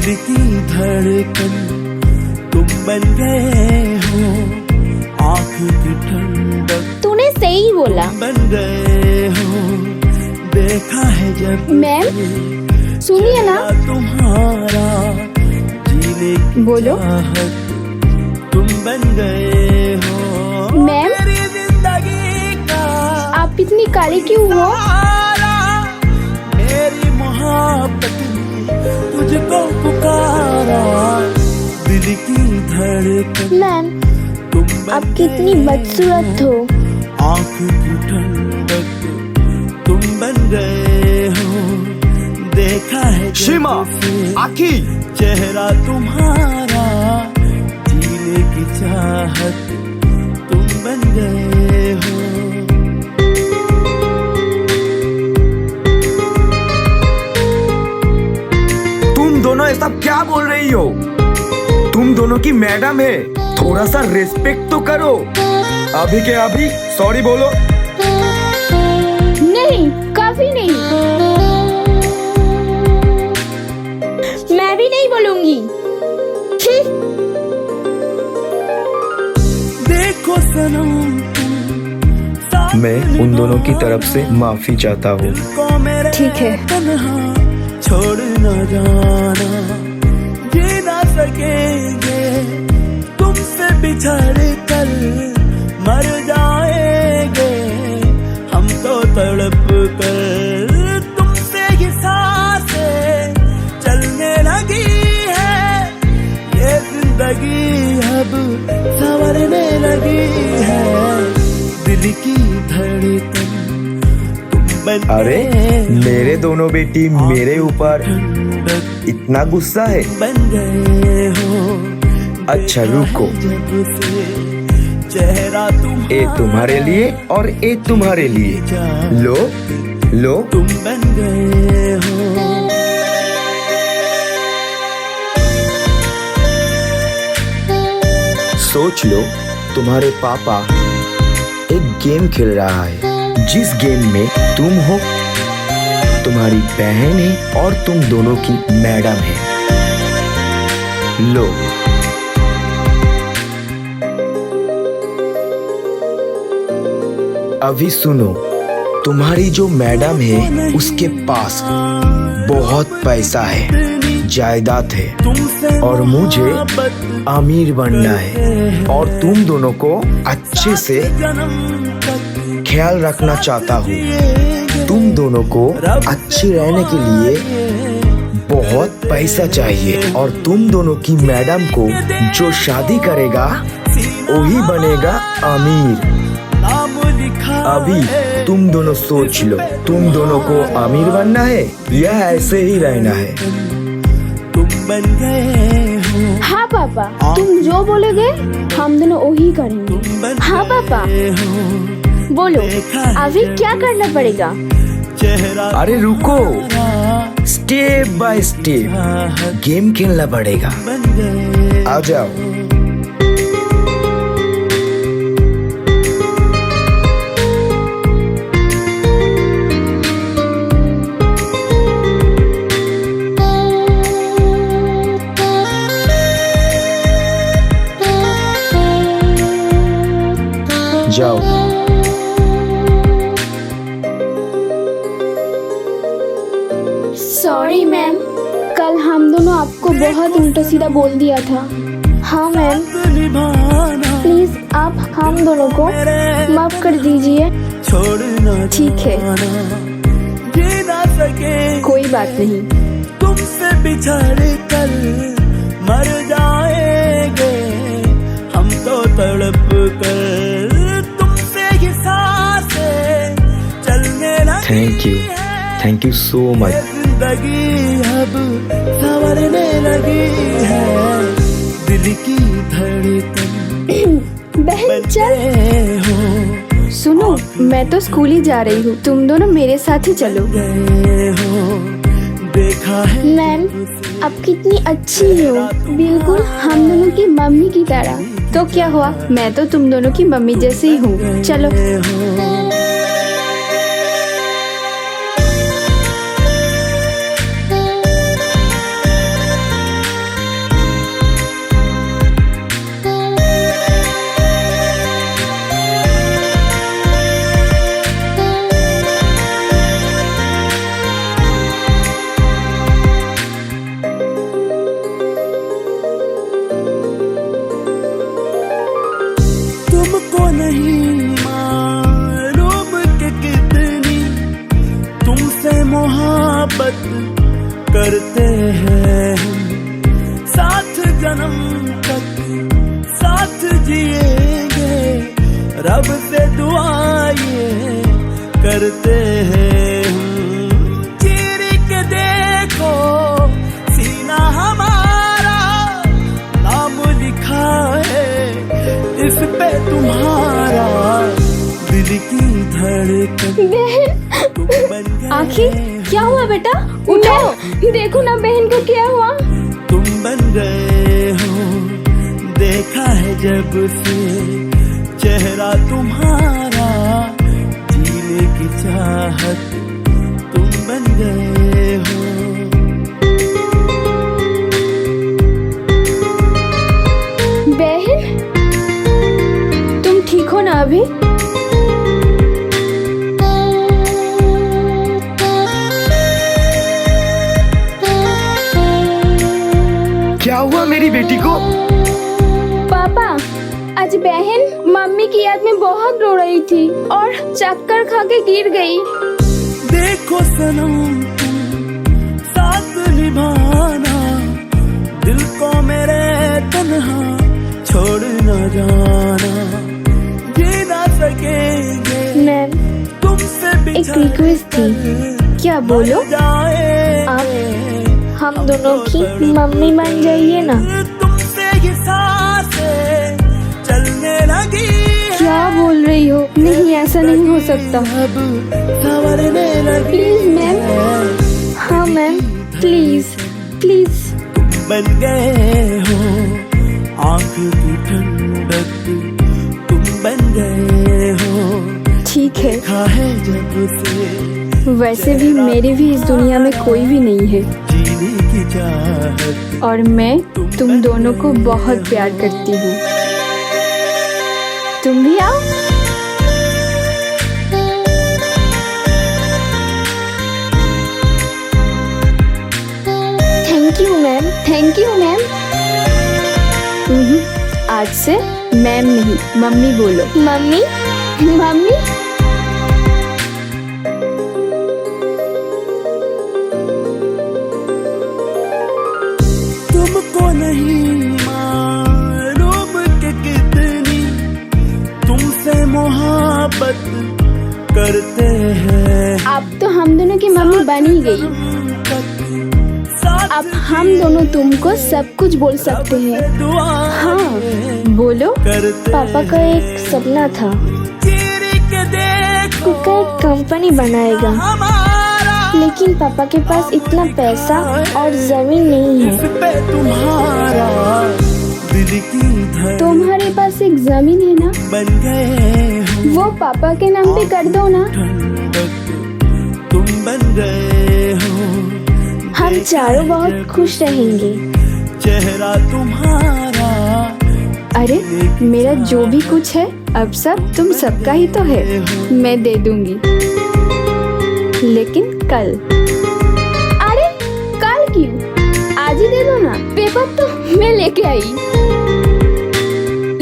दिल की धड़कन तुम बन गए हो, आँख की ठंडक तूने सही बोला। बन गए हो, देखा है जब मैम सुनिए ना। तुम्हारा जीने की बोलो। चाहत तुम बन गए हो, मैम मेरी जिंदगी का आप इतनी काली क्यों हो? सहारा, मेरी मोहब्बत ने तुझको पुकारा, दिल की धड़कन मैम तुम बन आप कितनी बदसूरत हो। आँख की ठंडक तुम बन गए हो, देखा है जब सीमा, से आखी चेहरा तुम्हारा, जीने की चाहत तुम बन गए हो। तुम दोनों ऐसा क्या बोल रही हो? तुम दोनों की मैडम है, थोड़ा सा रिस्पेक्ट तो करो। अभी के अभी सॉरी बोलो। नहीं काफी नहीं, मैं भी नहीं बोलूंगी। देखो सनम मैं उन दोनों की तरफ से माफी चाहता हूँ। ठीक है। तन्हा छोड़ न जाना, जी ना सकेंगे तुमसे बिछड़ कर, मर जाएंगे हम तो तड़प कर, तुमसे ही सांसें चलने लगी है, ये जिंदगी अब संवरने लगी है, दिल की धड़कन तुम बन अरे गए हो, मेरे दोनों बेटी मेरे ऊपर ठंडक इतना गुस्सा है? बन गए हो, अच्छा रुको, जब से चेहरा ए तुम्हारे लिए और ए तुम्हारे लिए। लो लो। तुम बन गए हो। सोच लो, तुम्हारे पापा एक गेम खेल रहा है, जिस गेम में तुम हो, तुम्हारी बहन है और तुम दोनों की मैडम है। लो। अभी सुनो, तुम्हारी जो मैडम है उसके पास बहुत पैसा है, जायदाद है, और मुझे अमीर बनना है, और तुम दोनों को अच्छे से ख्याल रखना चाहता हूँ। तुम दोनों को अच्छे रहने के लिए बहुत पैसा चाहिए, और तुम दोनों की मैडम को जो शादी करेगा वही बनेगा अमीर। अभी तुम दोनों सोच लो, तुम दोनों को अमीर बनना है या ऐसे ही रहना है? तुम बन गए हो। हाँ पापा, तुम जो बोलोगे हम दोनों वही करेंगे। हाँ पापा बोलो, अभी क्या करना पड़ेगा? अरे रुको, स्टेप बाय स्टेप गेम खेलना पड़ेगा। आ जाओ। जाओ। सॉरी मैम, कल हम दोनों आपको बहुत उल्टा सीधा बोल दिया था। हाँ मैम, प्लीज आप हम दोनों को माफ कर दीजिए। ठीक है, कोई बात नहीं। तुमसे बिछड़ कर मर जाएंगे हम तो तड़प कर, तुमसे ही सांसें चलने लगी। Thank you so much. जिंदगी अब संवरने लगी है, दिल की धड़कन बहन चल। सुनो, मैं तो स्कूल ही जा रही हूँ, तुम दोनों मेरे साथ ही चलो। मैम आप कितनी अच्छी हो, बिल्कुल हम दोनों की मम्मी की तरह। तो क्या हुआ, मैं तो तुम दोनों की मम्मी जैसी ही हूँ। चलो। तक साथ जिएंगे, रब से दुआएं करते हैं हम। चीर के देखो सीना हमारा, नाम लिखा है इस पे तुम्हारा, दिल की धड़कन तुम बन गए। आखिर क्या हुआ बेटा? उठो, देखो ना बहन को क्या हुआ। तुम बन गए हो, देखा है जब से चेहरा तुम्हारा, जीने की चाहत तुम बन गए हो। बहन, तुम ठीक हो ना अभी? क्या हुआ मेरी बेटी को? पापा, आज बहन मम्मी की याद में बहुत रो रही थी और चक्कर खा के गिर गई। देखो सनम तुम साथ निभाना, दिल को मेरे तन्हा छोड़ न जाना, जी ना सकेंगे मैम, तुमसे एक रिक्वेस्ट थी। क्या बोलो? आप हम दोनों की मम्मी बन जाइए ना। तुमसे ये सांसें चलने लगी। क्या बोल रही हो? नहीं, ऐसा नहीं हो सकता। अब संवरने लगी। Please ma'am. हाँ मैम, प्लीज प्लीज। बन गए हो आँख की ठंडक, तुम बन गए हो। ठीक है, देखा है जब से वैसे भी मेरे भी इस दुनिया में कोई भी नहीं है जीने की चाहत, और मैं तुम दोनों को बहुत प्यार करती हूँ। तुम भी आओ। Thank you ma'am, thank you ma'am. आज से मैम नहीं, मम्मी बोलो। Mummy, mummy. तुमको नहीं मालूम कि कितनी तुमसे मोहब्बत करते हैं। अब तो हम दोनों की मम्मी बन ही गई। अब हम दोनों तुमको सब कुछ बोल सकते हैं। हाँ, बोलो। पापा का एक सपना था, उसका एक कंपनी बनाएगा, लेकिन पापा के पास इतना पैसा और जमीन नहीं है। तुम्हारे पास एक जमीन है ना, बन गए वो पापा के नाम पे कर दो ना। तुम बन गए हो, हम चारों बहुत खुश रहेंगे। चेहरा तुम्हारा। अरे, मेरा जो भी कुछ है अब सब तुम सबका ही तो है। मैं दे दूंगी, लेकिन कल। अरे, कल क्यों? आज ही दे दो ना। पेपर तो मैं लेके आई।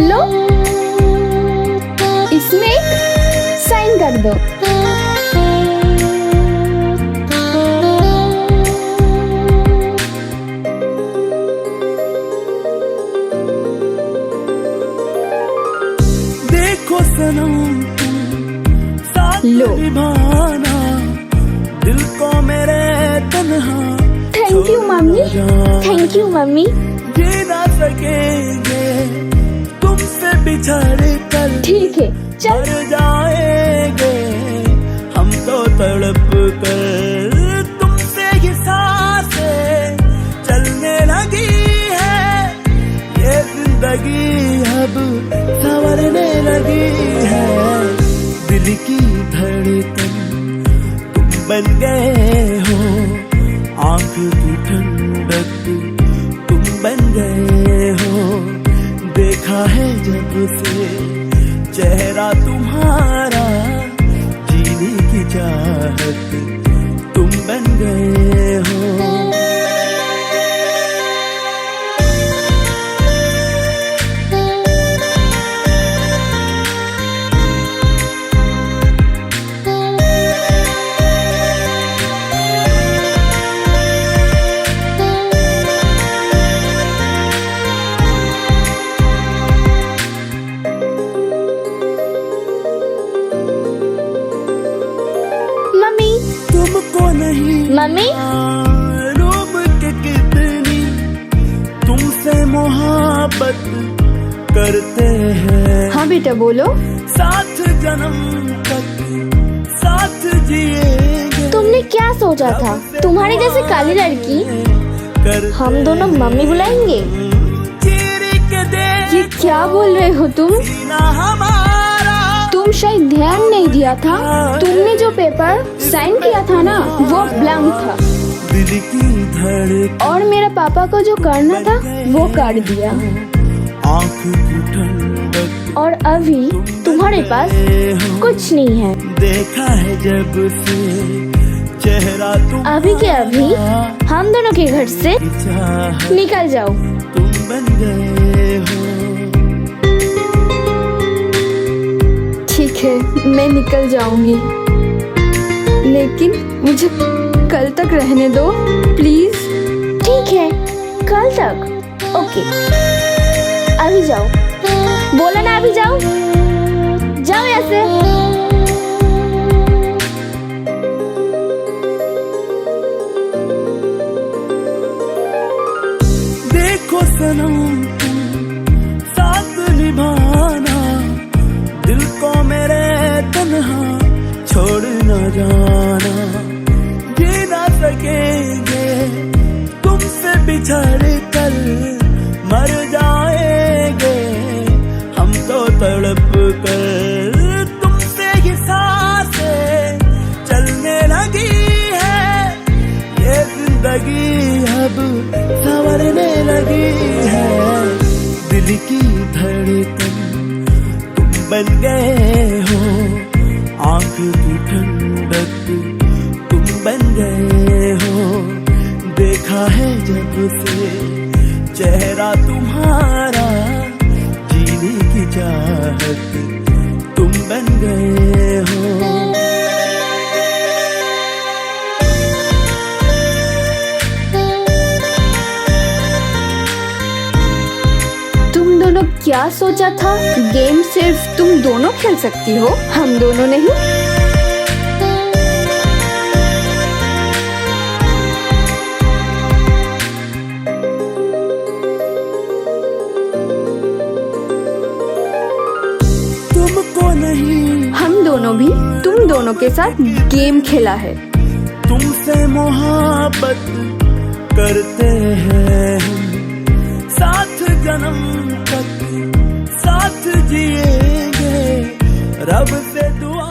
लो, इसमें एक साइन कर दो। देखो सनम साथ लो। निभाना, दिल को मेरे तन्हा thank you mummy, thank you mummy. जी ना सकेंगे तुमसे बिछड़ कर। ठीक है, चल। मर जाएंगे हम तो तड़प कर, तुमसे ये सांसें चलने लगी है, ये जिंदगी अब संवरने लगी है। दिल की धड़कन तुम बन गए हो, आँख की ठंडक तुम बन गए हो। देखा है जब से चेहरा तुम्हारा, जीने की चाहत तुम बन गए हो। मोहब्बत करते हैं। हाँ बेटा बोलो। साथ जन्म तक साथ जिएंगे। तुमने क्या सोचा था? तुम्हारी जैसे काली लड़की हम दोनों मम्मी बुलाएंगे? ये क्या बोल रहे हो तुम? तुम शायद ध्यान नहीं दिया था। तुमने जो पेपर साइन किया था ना वो ब्लैंक था, दिल की धड़कन और मेरे पापा को जो करना था वो कर दिया। आँख की ठंडक और अभी तुम्हारे पास कुछ नहीं है। देखा है जब से चेहरा तुम अभी के अभी हम दोनों के घर से चाह निकल जाओ। तुम बन गए हो। ठीक है मैं निकल जाऊंगी, लेकिन मुझे कल तक रहने दो प्लीज। ठीक है कल तक, ओके। अभी जाओ, बोला ना अभी जाओ, जाओ ऐसे। देखो सनम तुम साथ निभाना, दिल को मेरे तन्हा छोड़ न जाना। जी ना सकेंगे तुमसे बिछड़ कर, मर जाएंगे हम तो तड़प कर। तुमसे ही सांसें चलने लगी है, ये जिंदगी अब संवरने लगी है। दिल की धड़कन तुम बन गए हो, आँख की ठंडक तुम बन गए हो। देखा है जब से चेहरा तुम्हारा, जीने की चाहत तुम बन गए हो। तुम दोनों क्या सोचा था? गेम सिर्फ तुम दोनों खेल सकती हो, हम दोनों नहीं। तुमको नहीं, हम दोनों भी तुम दोनों के साथ गेम खेला है। तुमसे मोहब्बत करते हैं हम, साथ जन्म तक साथ जिएंगे। रब से दुआ